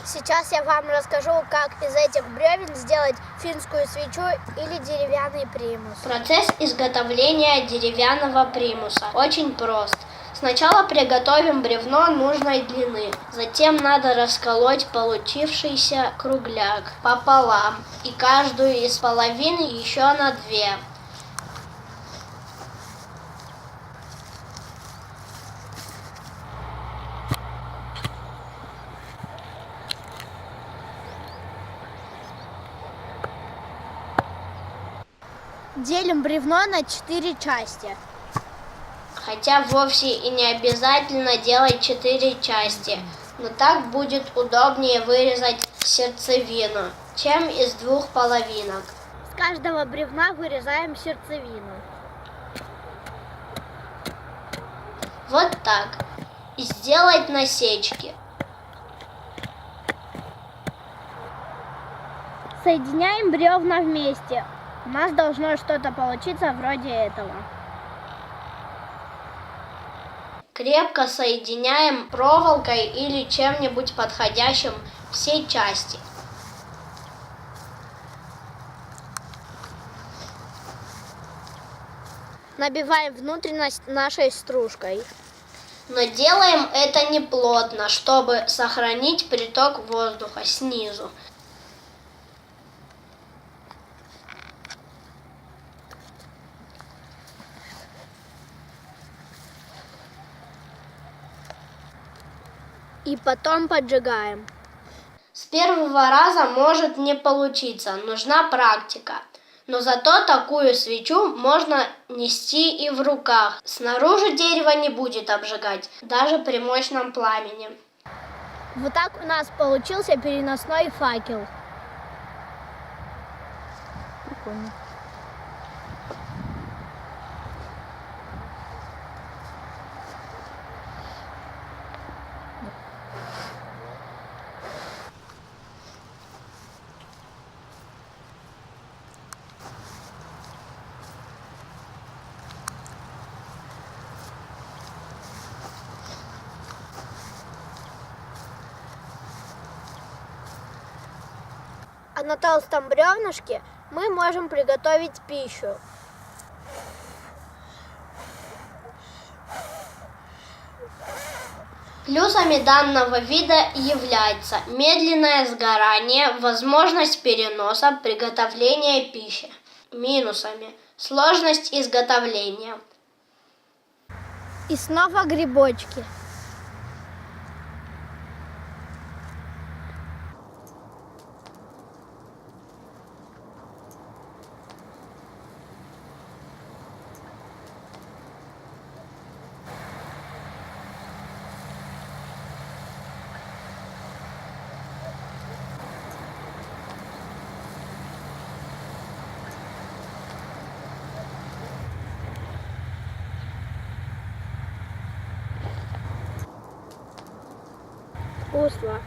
Сейчас я вам расскажу, как из этих бревен сделать финскую свечу или деревянный примус. Процесс изготовления деревянного примуса очень прост. Сначала приготовим бревно нужной длины, затем надо расколоть получившийся кругляк пополам и каждую из половин еще на 2. Делим бревно на 4 части. Хотя вовсе и не обязательно делать 4 части, но так будет удобнее вырезать сердцевину, чем из 2 половинок. С каждого бревна вырезаем сердцевину. Вот так. И сделать насечки. Соединяем бревна вместе. У нас должно что-то получиться вроде этого. Крепко соединяем проволокой или чем-нибудь подходящим все части. Набиваем внутренность нашей стружкой. Но делаем это не плотно, чтобы сохранить приток воздуха снизу. И потом поджигаем. С первого раза может не получиться, нужна практика. Но зато такую свечу можно нести и в руках. Снаружи дерево не будет обжигать, даже при мощном пламени. Вот так у нас получился переносной факел. Прикольно. А на толстом бревнышке мы можем приготовить пищу. Плюсами данного вида является медленное сгорание, возможность переноса, приготовления пищи. Минусами сложность изготовления. И снова грибочки. Вкусно.